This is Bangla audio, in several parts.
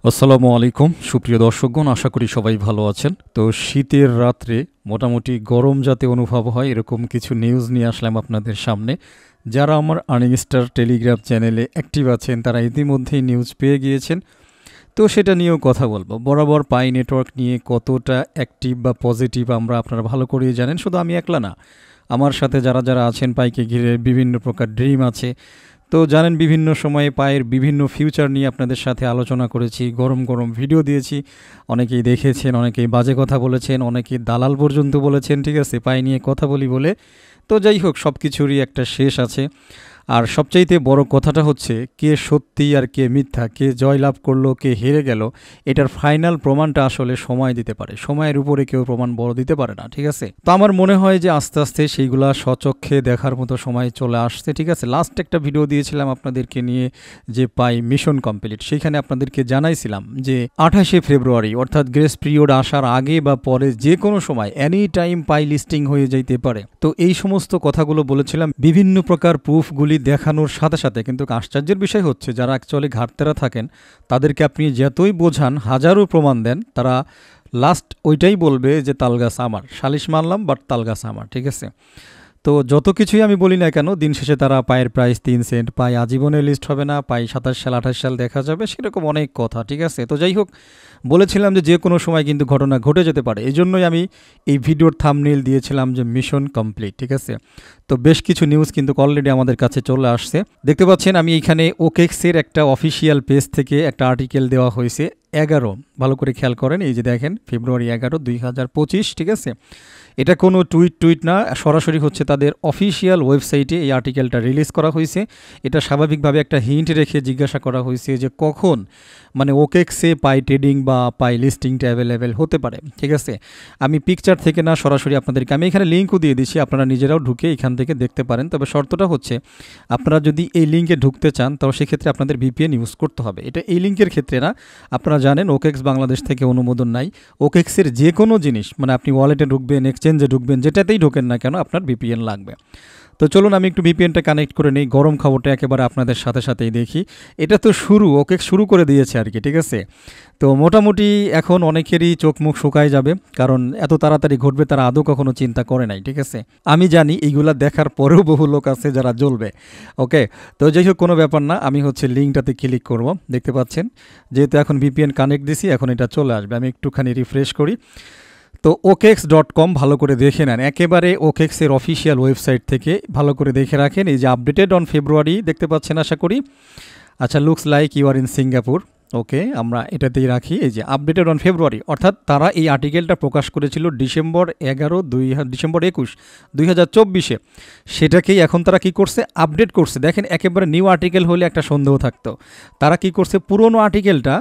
আসসালামু আলাইকুম সুপ্রিয় দর্শকগণ, আশা করি সবাই ভালো আছেন। তো শীতের রাত্রে মোটামুটি গরম যাতে অনুভব হয় এরকম কিছু নিউজ নিয়ে আসলাম আপনাদের সামনে। যারা আমার আর্নিং স্টার টেলিগ্রাম চ্যানেলে অ্যাক্টিভ আছেন তারা ইতিমধ্যেই নিউজ পেয়ে গিয়েছেন, তো সেটা নিয়েও কথা বলবো। বরাবর পাই নেটওয়ার্ক নিয়ে কতটা অ্যাক্টিভ বা পজিটিভ আপনারা ভালো করেই জানেন। শুধু আমি একলা না, আমার সাথে যারা যারা আছেন পাইকে ঘিরে বিভিন্ন প্রকার ড্রিম আছে। তো জানেন বিভিন্ন সময়ে পায়ের বিভিন্ন ফিউচার নিয়ে আপনাদের সাথে আলোচনা করেছি, গরম গরম ভিডিও দিয়েছি। অনেকেই দেখেছেন, অনেকেই বাজে কথা বলেছেন, অনেকেই দালাল পর্যন্ত বলেছেন, ঠিক আছে, পায়ে নিয়ে কথা বলি বলে। তো যাই হোক, সব কিছুরই একটা শেষ আছে। আর সবচাইতে বড় কথাটা হচ্ছে কে সত্যি আর কে মিথ্যা, কে জয়লাভ করলো কে হেরে গেল, এটার ফাইনাল প্রমাণটা আসলে সময় দিতে পারে। সময়ের উপরে কেউ প্রমাণ বড় দিতে পারে না, ঠিক আছে। তো আমার মনে হয় যে আস্তে আস্তে সেইগুলা স্বচক্ষে দেখার মতো সময় চলে আসছে, ঠিক আছে। লাস্ট একটা ভিডিও দিয়েছিলাম আপনাদেরকে নিয়ে, যে পাই মিশন কমপ্লিট, সেখানে আপনাদেরকে জানাইছিলাম যে 28শে ফেব্রুয়ারি অর্থাৎ গ্রেস পিরিয়ড আসার আগে বা পরে যে কোনো সময় এনি টাইম পাই লিস্টিং হয়ে যাইতে পারে। তো এই সমস্ত কথাগুলো বলেছিলাম বিভিন্ন প্রকার প্রুফগুলি দেখানোর সাথে সাথে। কিন্তু আশ্চর্যের বিষয় হচ্ছে যারা অ্যাকচুয়ালি ঘাটতেরা থাকেন তাদেরকে আপনি যতই বোঝান, হাজারো প্রমাণ দেন, তারা লাস্ট ওইটাই বলবে যে তালগাছ আমার, সালিশ মানলাম বাট তালগাছ আমার, ঠিক আছে। তো যত কিছুই আমি বলি না কেন, দিন শেষে তারা পায়ের প্রাইস 3 সেন্ট, পাই আজীবনে লিস্ট হবে না, পাই 27 সাল 28 সাল দেখা যাবে, সেরকম অনেক কথা, ঠিক আছে। তো যাই হোক, বলেছিলাম যে কোনো সময় কিন্তু ঘটনা ঘটে যেতে পারে। এই জন্যই আমি এই ভিডিওর থাম্বনেইল দিয়েছিলাম যে মিশন কমপ্লিট, ঠিক আছে। তো বেশ কিছু নিউজ কিন্তু অলরেডি আমাদের কাছে চলে আসছে। দেখতে পাচ্ছেন আমি এইখানে ওকেক্সের একটা অফিসিয়াল পেজ থেকে একটা আর্টিকেল দেওয়া হয়েছে 11, ভালো করে খেয়াল করেন, এই যে দেখেন ফেব্রুয়ারি 11, 2025, ঠিক আছে। এটা কোনো টুইট না, সরাসরি হচ্ছে তাদের অফিসিয়াল ওয়েবসাইটে এই আর্টিকেলটা রিলিজ করা হয়েছে। এটা স্বাভাবিকভাবে একটা হিন্ট রেখে জিজ্ঞাসা করা হয়েছে যে কখন মানে ওকেক্সে পাই ট্রেডিং বা পাই লিস্টিংটা অ্যাভেলেবেল হতে পারে, ঠিক আছে। আমি পিকচার থেকে না, সরাসরি আপনাদেরকে আমি এখানে লিঙ্কও দিয়ে দিচ্ছি, আপনারা নিজেরাও ঢুকে এখান থেকে দেখতে পারেন। তবে শর্তটা হচ্ছে আপনারা যদি এই লিঙ্কে ঢুকতে চান তাহলে সেক্ষেত্রে আপনাদের ভিপিএন ইউজ করতে হবে। এটা এই লিঙ্কের ক্ষেত্রে না, আপনারা জানেন ওকেক্স বাংলাদেশ থেকে অনুমোদন নাই। ওকেক্সের যে কোনো জিনিস মানে আপনি ওয়ালেটে ঢুকবেন, এক্সচেঞ্জে ঢুকবেন, যেটাতেই ঢোকেন না কেন আপনার ভিপিএন লাগবে। তো চলুন আমি একটু ভিপিএনটা কানেক্ট করে নেই, গরম খবরটা একেবারে আপনাদের সাথে সাথেই দেখি। এটা তো ওকেক্স শুরু করে দিয়েছে আর কি, ঠিক আছে। তো মোটামুটি এখন অনেকেরই চোখ মুখ শুকায় যাবে, কারণ এত তাড়াতাড়ি ঘটবে তারা আদৌ কখনো চিন্তা করে নাই, ঠিক আছে। আমি জানি এইগুলা দেখার পরেও বহু লোক আছে যারা জ্বলবে, ওকে। তো যাই হোক, কোনো ব্যাপার না, আমি হচ্ছে লিঙ্কটাতে ক্লিক করব। দেখতে পাচ্ছেন যেহেতু এখন ভিপিএন কানেক্ট দিছি, এখন এটা চলে আসবে। আমি একটুখানি রিফ্রেশ করি। তো OKX.com ভালো করে দেখে নেন, একেবারে ওকেক্সের অফিসিয়াল ওয়েবসাইট থেকে ভালো করে দেখে রাখেন। এই যে আপডেটেড অন ফেব্রুয়ারি দেখতে পাচ্ছেন আশা করি। আচ্ছা, looks like you are in Singapore, okay, আমরা এটাতেই রাখি। এই যে আপডেটেড অন ফেব্রুয়ারি, অর্থাৎ তারা এই আর্টিকেলটা প্রকাশ করেছিল ডিসেম্বর 21, 2024, সেটাকেই এখন তারা কি করছে, আপডেট করছে। দেখেন একেবারে নিউ আর্টিকেল হলে একটা সন্দেহ থাকতো, তারা কি করছে পুরনো আর্টিকেলটা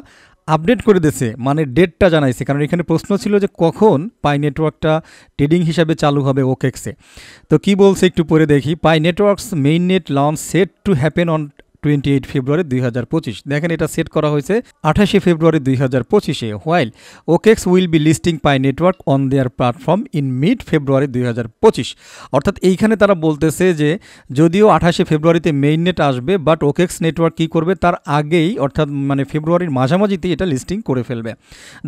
আপডেট করে দিয়েছে, মানে ডেটটা জানাইছে। কারণ এখানে প্রশ্ন ছিল যে কখন পাই নেটওয়ার্কটা ট্রেডিং হিসাবে চালু হবে ওকেক্সে। তো কি বলছে একটু পরে দেখি। Pi networks main net launch set to happen on 28 February 2025। দেখেন এটা সেট করা হয়েছে 28শে ফেব্রুয়ারি 2025-এ। While OKX will be listing Pi network on their platform in mid February 2025। অর্থাৎ এইখানে তারা বলতেছে যে যদিও 28শে ফেব্রুয়ারিতে মেইন নেট আসবে, বাট ওকেক্স নেটওয়ার্ক কী করবে তার আগেই, অর্থাৎ মানে ফেব্রুয়ারির মাঝামাঝিতেই এটা লিস্টিং করে ফেলবে।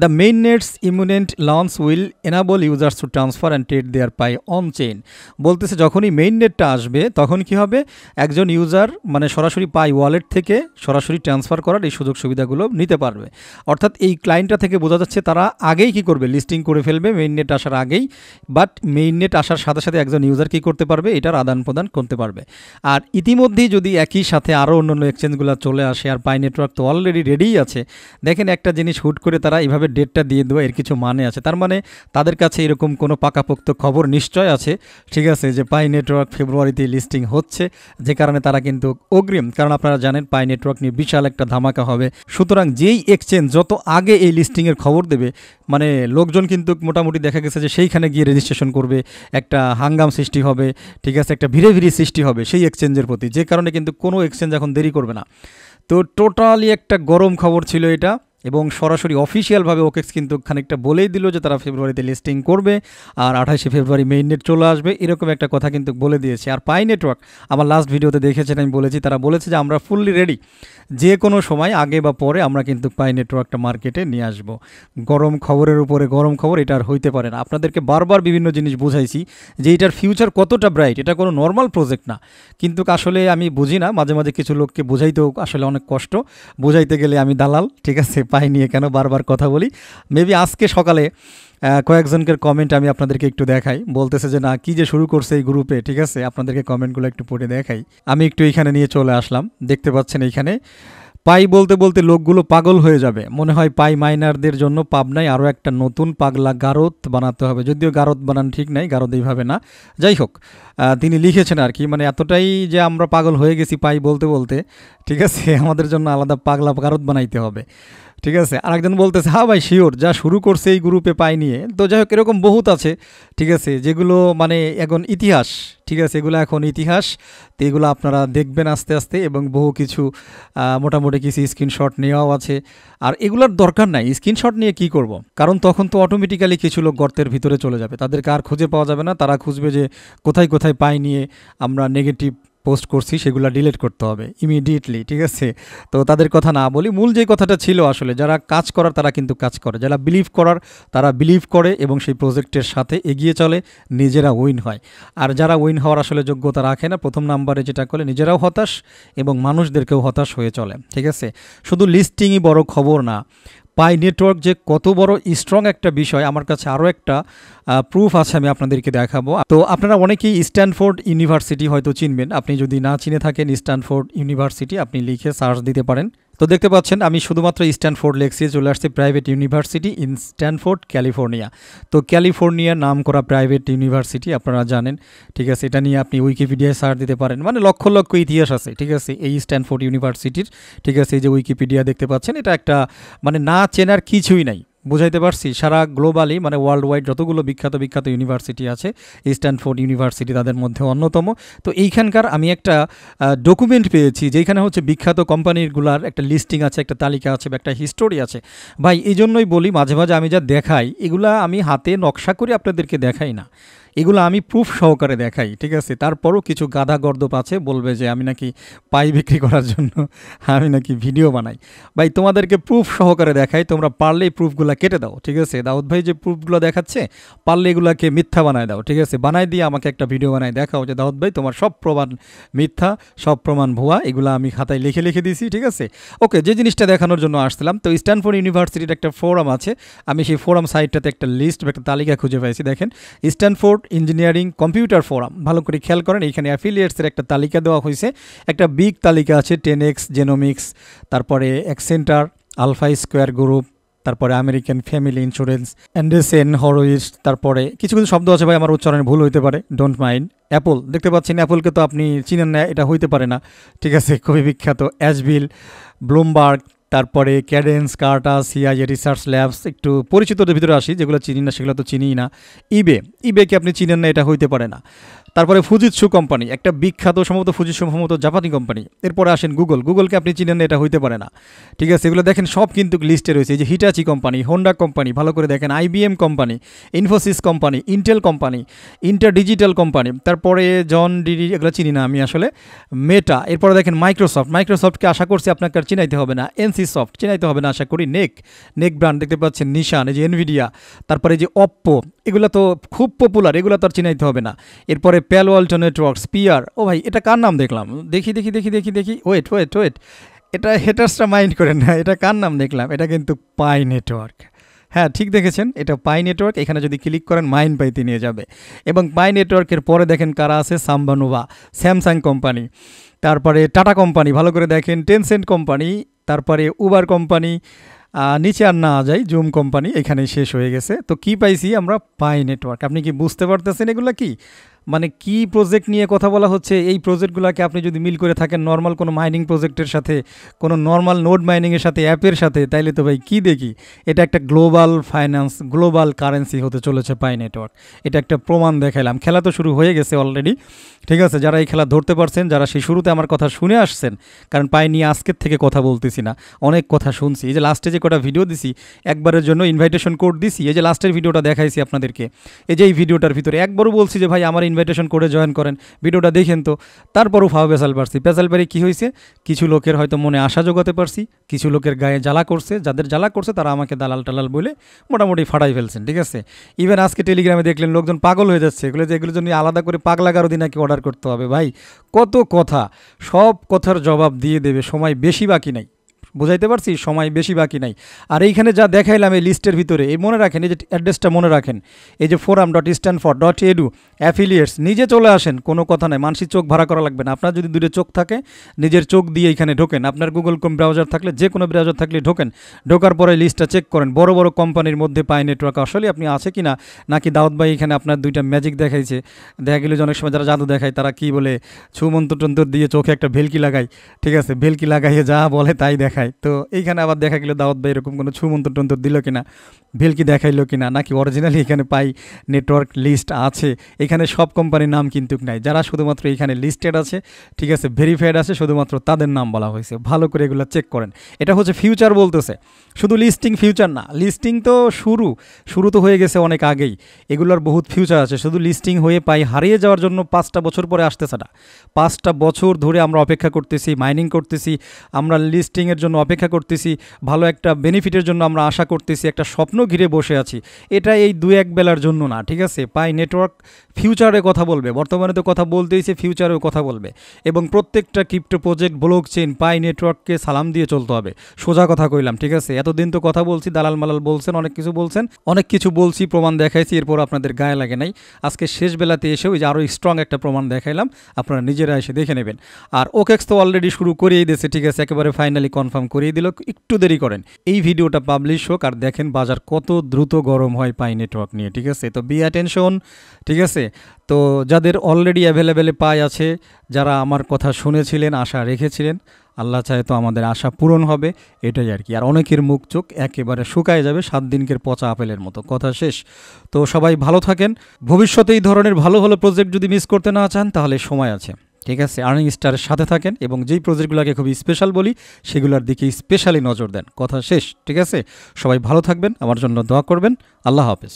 The mainnet's imminent launch will enable users to transfer and trade their Pi on chain. বলতেছে যখনই মেইন নেটটা আসবে তখন কি হবে, একজন ইউজার মানে সরাসরি পাই ওয়ালেট থেকে সরাসরি ট্রান্সফার করার এই সুযোগ সুবিধাগুলো নিতে পারবে। অর্থাৎ এই ক্লায়েন্টটা থেকে বোঝা যাচ্ছে তারা আগেই কি করবে, লিস্টিং করে ফেলবে মেইন নেট আসার আগেই। বাট মেইন নেট আসার সাথে সাথে একজন ইউজার কি করতে পারবে, এটার আদান প্রদান করতে পারবে। আর ইতিমধ্যেই যদি একই সাথে আরও অন্যান্য এক্সচেঞ্জগুলো চলে আসে, আর পাই নেটওয়ার্ক তো অলরেডি রেডিই আছে। দেখেন একটা জিনিস হুট করে তারা এইভাবে ডেটটা দিয়ে দেওয়া, এর কিছু মানে আছে। তার মানে তাদের কাছে এরকম কোনো পাকাপোক্ত খবর নিশ্চয় আছে, ঠিক আছে, যে পাই নেটওয়ার্ক ফেব্রুয়ারিতে লিস্টিং হচ্ছে, যে কারণে তারা কিন্তু অগ্রিম, কারণ আপনারা জানেন পাই নেটওয়ার্ক নিয়ে বিশাল একটা ধামাকা হবে। সুতরাং যেই এক্সচেঞ্জ যত আগে এই লিস্টিংয়ের খবর দেবে, মানে লোকজন কিন্তু মোটামুটি দেখা গেছে যে সেইখানে গিয়ে রেজিস্ট্রেশন করবে, একটা হাঙ্গাম সৃষ্টি হবে, ঠিক আছে, একটা ভিড়ে সৃষ্টি হবে সেই এক্সচেঞ্জের প্রতি, যে কারণে কিন্তু কোনো এক্সচেঞ্জ এখন দেরি করবে না। তো টোটালি একটা গরম খবর ছিল এটা। এবং সরাসরি অফিসিয়ালভাবে ওকেক্স কিন্তু খানিকটা বলেই দিল যে তারা ফেব্রুয়ারিতে লিস্টিং করবে আর 28শে ফেব্রুয়ারি মেইননেট চলে আসবে, এরকম একটা কথা কিন্তু বলে দিয়েছে। আর পাই নেটওয়ার্ক আমার লাস্ট ভিডিওতে দেখেছেন, আমি বলেছি, তারা বলেছে যে আমরা ফুললি রেডি, যে কোনো সময় আগে বা পরে আমরা কিন্তু পাই নেটওয়ার্কটা মার্কেটে নিয়ে আসবো। গরম খবরের উপরে গরম খবর, এটা আর হইতে পারে না। আপনাদেরকে বারবার বিভিন্ন জিনিস বুঝাইছি যে এটার ফিউচার কতটা ব্রাইট, এটা কোনো নর্মাল প্রজেক্ট না। কিন্তু আসলে আমি বুঝি না, মাঝে মাঝে কিছু লোককে বোঝাইতেও আসলে অনেক কষ্ট, বোঝাইতে গেলে আমি দালাল, ঠিক আছে, পাই নিয়ে কেন বারবার কথা বলি। মেবি আজকে সকালে কয়েকজনকে কমেন্ট আমি আপনাদেরকে একটু দেখাই, বলতেছে যে না কি যে শুরু করছে এই গ্রুপে, ঠিক আছে, আপনাদেরকে কমেন্টগুলো একটু পড়ে দেখাই। আমি একটু এইখানে নিয়ে চলে আসলাম, দেখতে পাচ্ছেন এইখানে পাই বলতে বলতে লোকগুলো পাগল হয়ে যাবে, মনে হয় পাই মাইনারদের জন্য পাবনায় আরও একটা নতুন পাগলা গারদ বানাতে হবে। যদিও গারদ বানান ঠিক নাই, গারদ এইভাবে না, যাই হোক, তিনি লিখেছেন আর কি, মানে এতটাই যে আমরা পাগল হয়ে গেছি পাই বলতে বলতে, ঠিক আছে, আমাদের জন্য আলাদা পাগলা গারদ বানাইতে হবে, ঠিক আছে। আরেকজন বলতেছে হ্যাঁ ভাই শিওর, যা শুরু করছে এই গ্রুপে পাই নিয়ে, তো যাই হোক এরকম বহুত আছে, ঠিক আছে, যেগুলো মানে এখন ইতিহাস, ঠিক আছে, এগুলো এখন ইতিহাস, তো এগুলো আপনারা দেখবেন আস্তে আস্তে, এবং বহু কিছু মোটামুটি কিছু স্ক্রিনশট নেওয়াও আছে। আর এগুলোর দরকার নাই, স্ক্রিনশট নিয়ে কি করব, কারণ তখন তো অটোমেটিক্যালি কিছু লোক গর্তের ভিতরে চলে যাবে, তাদেরকে আর খুঁজে পাওয়া যাবে না, তারা খুঁজবে যে কোথায় কোথায় পাই নিয়ে আমরা নেগেটিভ পোস্ট করছি, সেগুলো ডিলিট করতে হবে ইমিডিয়েটলি, ঠিক আছে। তো তাদের কথা না বলি, মূল যে কথাটা ছিল আসলে, যারা কাজ করার তারা কিন্তু কাজ করে, যারা বিলিভ করার তারা বিলিভ করে এবং সেই প্রজেক্টের সাথে এগিয়ে চলে, নিজেরা উইন হয়। আর যারা উইন হওয়ার আসলে যোগ্যতা রাখে না, প্রথম নাম্বারে যেটা করে নিজেরাও হতাশ এবং মানুষদেরকেও হতাশ হয়ে চলে, ঠিক আছে। শুধু লিস্টিংই বড় খবর না, পাই নেটওয়ার্ক যে কত বড় স্ট্রং একটা বিষয়, আমার কাছে আরও একটা প্রুফ আছে, আমি আপনাদেরকে দেখাবো। তো আপনারা অনেকেই স্ট্যানফোর্ড ইউনিভার্সিটি হয়তো চিনবেন, আপনি যদি না চিনে থাকেন স্ট্যানফোর্ড ইউনিভার্সিটি আপনি লিখে সার্চ দিতে পারেন। তো দেখতে পাচ্ছেন আমি শুধুমাত্র স্ট্যানফোর্ড লেখছি, চলে আসছে private university in Stanford California. তো ক্যালিফোর্নিয়ার নাম করা প্রাইভেট ইউনিভার্সিটি, আপনারা জানেন, ঠিক আছে, এটা নিয়ে আপনি উইকিপিডিয়ায় সার্চ দিতে পারেন, মানে লক্ষ লক্ষ ইতিহাস আছে, ঠিক আছে, এই স্ট্যানফোর্ড ইউনিভার্সিটির, ঠিক আছে। এই যে উইকিপিডিয়া দেখতে পাচ্ছেন, এটা একটা মানে না চেনার কিছুই নাই, বুঝাইতে পারছি। সারা গ্লোবালি মানে ওয়ার্ল্ড ওয়াইড যতগুলো বিখ্যাত বিখ্যাত ইউনিভার্সিটি আছে, স্ট্যানফোর্ড ইউনিভার্সিটি তাদের মধ্যে অন্যতম। তো এইখানকার আমি একটা ডকুমেন্ট পেয়েছি, যেখানে হচ্ছে বিখ্যাত কোম্পানিগুলার একটা লিস্টিং আছে, একটা তালিকা আছে, একটা হিস্টোরি আছে। ভাই এই জন্যই বলি মাঝে মাঝে আমি যা দেখাই এগুলা আমি হাতে নকশা করে আপনাদেরকে দেখাই না, এগুলো আমি প্রুফ সহকারে দেখাই, ঠিক আছে। তারপরও কিছু গাধা গর্দপ আছে, বলবে যে আমি নাকি পাই বিক্রি করার জন্য আমি নাকি ভিডিও বানাই। ভাই তোমাদেরকে প্রুফ সহকারে দেখাই, তোমরা পারলেই প্রুফগুলো কেটে দাও, ঠিক আছে। দাউদ ভাই যে প্রুফগুলো দেখাচ্ছে, পারলে এগুলোকে মিথ্যা বানায় দাও, ঠিক আছে, বানাই দিয়ে আমাকে একটা ভিডিও বানায় দেখাও যে দাউদ ভাই তোমার সব প্রমাণ মিথ্যা, সব প্রমাণ ভুয়া, এগুলো আমি খাতায় লিখে লিখে দিয়েছি, ঠিক আছে। ওকে, যে জিনিসটা দেখানোর জন্য আসছিলাম, তো স্ট্যানফোর্ড ইউনিভার্সিটির একটা ফোরাম আছে, আমি সেই ফোরাম সাইটটাতে একটা লিস্ট বা একটা তালিকা খুঁজে পাইছি, দেখেন স্ট্যানফোর্ড ইঞ্জিনিয়ারিং কম্পিউটার ফোরাম, ভালো করে খেয়াল করেন, এইখানে অ্যাফিলিয়েটসের একটা তালিকা দেওয়া হয়েছে, একটা বিগ তালিকা আছে, 10X জেনোমিক্স, তারপরে এক্সেন্টার, আলফা স্কোয়ার গ্রুপ, তারপরে আমেরিকান ফ্যামিলি ইন্স্যুরেন্স, অ্যান্ডারসন হরোইস, তারপরে কিছু কিছু শব্দ আছে ভাই আমার উচ্চারণে ভুল হইতে পারে, ডোন্ট মাইন্ড। অ্যাপল দেখতে পাচ্ছেন, অ্যাপলকে তো আপনি চিনেন না, এটা হইতে পারে না, ঠিক আছে, খুবই বিখ্যাত। অ্যাশভিল, ব্লুমবার্গ, তারপরে ক্যাডেন্স, কার্টা, সিআইএ রিসার্চ ল্যাবস, একটু পরিচিতদের ভিতরে আসি, যেগুলো চিনি না সেগুলো তো চিনিই না। ইবেকে আপনি চিনেন না, এটা হইতে পারে না। তারপরে ফুজিৎসু কোম্পানি, একটা বিখ্যাত, সম্ভবত ফুজিৎসু সম্ভবত জাপানি কোম্পানি। এরপরে আসেন গুগলকে আপনি চিনেন না, এটা হইতে পারে না, ঠিক আছে। এগুলো দেখেন সব কিন্তু লিস্টে রয়েছে, এই যে হিটাচি কোম্পানি, হোন্ডা কোম্পানি, ভালো করে দেখেন, IBM company, Infosys company, Intel company, inter digital company, তারপরে জন ডিডি, এগুলো চিনি না আমি আসলে, মেটা। এরপরে দেখেন মাইক্রোসফটকে আশা করছি আপনাকে আর চিনাইতে হবে না, NC সফট চিনাইতে হবে না আশা করি, নেক ব্র্যান্ড দেখতে পাচ্ছেন, নিশান, এই যে এনভিডিয়া, তারপরে যে অপ্পো, এগুলো তো খুব পপুলার, এগুলো তো আর চিনাইতে হবে না। এরপরে প্যালো আল্টো নেটওয়ার্কস, পিআর, ও ভাই এটা কার নাম দেখলাম, দেখি ওয়েট, এটা হেটার্সটা মাইন্ড করেন না, এটা কার নাম দেখলাম, এটা কিন্তু পাই নেটওয়ার্ক, হ্যাঁ ঠিক দেখেছেন, এটা পাই নেটওয়ার্ক। এখানে যদি ক্লিক করেন মাইন পাইতে নিয়ে যাবে, এবং পাই নেটওয়ার্কের পরে দেখেন কারা আছে, সাম্বানোভা, স্যামসাং কোম্পানি, তারপরে টাটা কোম্পানি, ভালো করে দেখেন, টেনসেন্ট কোম্পানি, তারপরে উবার কোম্পানি, নিচে আর না যাই, জুম কোম্পানি, এখানে শেষ হয়ে গেছে। তো কি পাইছি আমরা, পাই নেটওয়ার্ক। আপনি কি বুঝতে পারতেছেন এগুলো কি? মানে কি প্রজেক্ট নিয়ে কথা বলা হচ্ছে, এই প্রজেক্টগুলোকে আপনি যদি মিল করে থাকেন নর্মাল কোনো মাইনিং প্রজেক্টের সাথে, কোনো নর্মাল নোড মাইনিংয়ের সাথে, অ্যাপের সাথে, তাইলে তো ভাই কী দেখি, এটা একটা গ্লোবাল ফাইন্যান্স, গ্লোবাল কারেন্সি হতে চলেছে পাই নেটওয়ার্ক। এটা একটা প্রমাণ দেখাইলাম। খেলা তো শুরু হয়ে গেছে অলরেডি, ঠিক আছে? যারা এই খেলা ধরতে পারছেন, যারা সেই শুরুতে আমার কথা শুনে আসছেন, কারণ পাই নিয়ে আজকের থেকে কথা বলতেছি না, অনেক কথা শুনছি। এই যে লাস্টে যে কটা ভিডিও দিছি, একবারের জন্য ইনভাইটেশন কোড দিছি, এই যে লাস্টের ভিডিওটা দেখাইছি আপনাদেরকে, এই যে এই ভিডিওটার ভিতরে একবারও বলছি যে ভাই আমার ইনভাইটেশন কোডে জয়েন করেন, ভিডিওটা দেখেন তো। তারপরও ফাও পেশাল পারছি, পেশাল পারি কী হয়েছে, কিছু লোকের হয়তো মনে আশা জোগাতে পারছি, কিছু লোকের গায়ে জ্বালা করছে, যাদের জ্বালা করছে তারা আমাকে দালাল টালাল বলে মোটামুটি ফাটাই ফেলছেন, ঠিক আছে? ইভেন আজকে টেলিগ্রামে দেখলেন লোকজন পাগল হয়ে যাচ্ছে, এগুলো যে এগুলোর জন্য আলাদা করে পাগলা গারো দিন নাকি অর্ডার করতে হবে। ভাই কত কথা, সব কথার জবাব দিয়ে দেবে, সময় বেশি বাকি নাই, বুঝাইতে পারছি? সময় বেশি বাকি নাই। আর এইখানে যা দেখাইলাম এই লিস্টের ভিতরে, এই মনে রাখেন, এই যে অ্যাড্রেসটা মনে রাখেন, এই যে forum.stanford.edu অ্যাফিলিয়েটস, নিজে চলে আসেন, কোনো কথা নাই, মানসিক চোখ ভাড়া করা লাগবে না। আপনার যদি দূরে চোখ থাকে, নিজের চোখ দিয়ে এখানে ঢোকেন, আপনার গুগল ক্রোম ব্রাউজার থাকলে, যে কোনো ব্রাউজার থাকলে ঢোকেন, ঢোকার পরে লিস্টটা চেক করেন, বড় বড় কোম্পানির মধ্যে পাই নেটওয়ার্ক আসলে আপনি আছে কি না, নাকি দাউদ ভাই এখানে আপনার দুইটা ম্যাজিক দেখাইছে। দেখা গেল যে অনেক সময় যারা জাদু দেখায় তারা কি বলে, ছুমন্তর টন্তর দিয়ে চোখে একটা ভেলকি লাগায়, ঠিক আছে? ভেলকি লাগাইয়ে যা বলে তাই দেখায়। তো এইখানে আবার দেখা গেল দাউদ ভাই এরকম কোনো ছুমন্তর টন্তর দিল কিনা, ভেলকি দেখাইলো কিনা, নাকি অরিজিনালি এখানে পাই নেটওয়ার্ক লিস্ট আছে। এখানে সব কোম্পানির নাম কিন্তু নাই, যারা শুধুমাত্র এখানে লিস্টেড আছে, ঠিক আছে, ভেরিফাইড আছে, শুধুমাত্র তাদের নাম বলা হয়েছে। ভালো করে এগুলো চেক করেন। এটা হচ্ছে ফিউচার বলতেছে, শুধু লিস্টিং ফিউচার না। লিস্টিং তো শুরু তো হয়ে গেছে অনেক আগেই, এগুলোর বহুত ফিউচার আছে। শুধু লিস্টিং হয়ে পাই হারিয়ে যাওয়ার জন্য 5টা বছর পরে আসতেছে না, 5টা বছর ধরে আমরা অপেক্ষা করতেছি, মাইনিং করতেছি, আমরা লিস্টিংয়ের জন্য অপেক্ষা করতেছি, ভালো একটা বেনিফিটের জন্য আমরা আশা করতেছি, একটা স্বপ্ন ঘিরে বসে আছি। এটা এই 2-1 বেলার জন্য না, ঠিক আছে? পাই নেটওয়ার্ক ফিউচারে কথা বলবে, বর্তমানে তো কথা বলতেইছে, ফিউচারেও কথা বলবে। এবং প্রত্যেকটা ক্রিপ্টো প্রজেক্ট, ব্লক চেইন, পাই নেটওয়ার্ককে সালাম দিয়ে চলতে হবে। সোজা কথা কইলাম, ঠিক আছে? এতদিন তো কথা বলছি, দালাল মালাল বলছেন, অনেক কিছু বলছি, প্রমাণ দেখাইছি, এরপর আপনাদের গায়ে লাগে নাই। আজকে শেষ বেলাতে এসেও যে আরও স্ট্রং একটা প্রমাণ দেখাইলাম, আপনারা নিজেরা এসে দেখে নেবেন। আর ওকেক্স তো অলরেডি শুরু করিয়েই দিয়েছে, ঠিক আছে? একেবারে ফাইনালি কনফার্ম করিয়ে দিল, একটু দেরি করেন, এই ভিডিওটা পাবলিশ হোক, আর দেখেন বাজার কত দ্রুত গরম হয় পাই নেটওয়ার্ক নিয়ে, ঠিক আছে? তো বি অ্যাটেনশন, ঠিক আছে? তো যাদের অলরেডি অ্যাভেলেবেলে পাই আছে, যারা আমার কথা শুনেছিলেন, আশা রেখেছিলেন, আল্লাহ চায় তো আমাদের আশা পূরণ হবে, এটাই আর কি। আর অনেকের মুখ চোখ একেবারে শুকায় যাবে 7 দিনকের পচা আপেলের মতো, কথা শেষ। তো সবাই ভালো থাকেন। ভবিষ্যতে এই ধরনের ভালো ভালো প্রজেক্ট যদি মিস করতে না চান, তাহলে সময় আছে, ঠিক আছে? আর্নিং স্টারের সাথে থাকেন, এবং যেই প্রজেক্টগুলোকে খুবই স্পেশাল বলি সেগুলোর দিকে স্পেশালি নজর দেন, কথা শেষ, ঠিক আছে? সবাই ভালো থাকবেন, আমার জন্য দোয়া করবেন। আল্লাহ হাফেজ।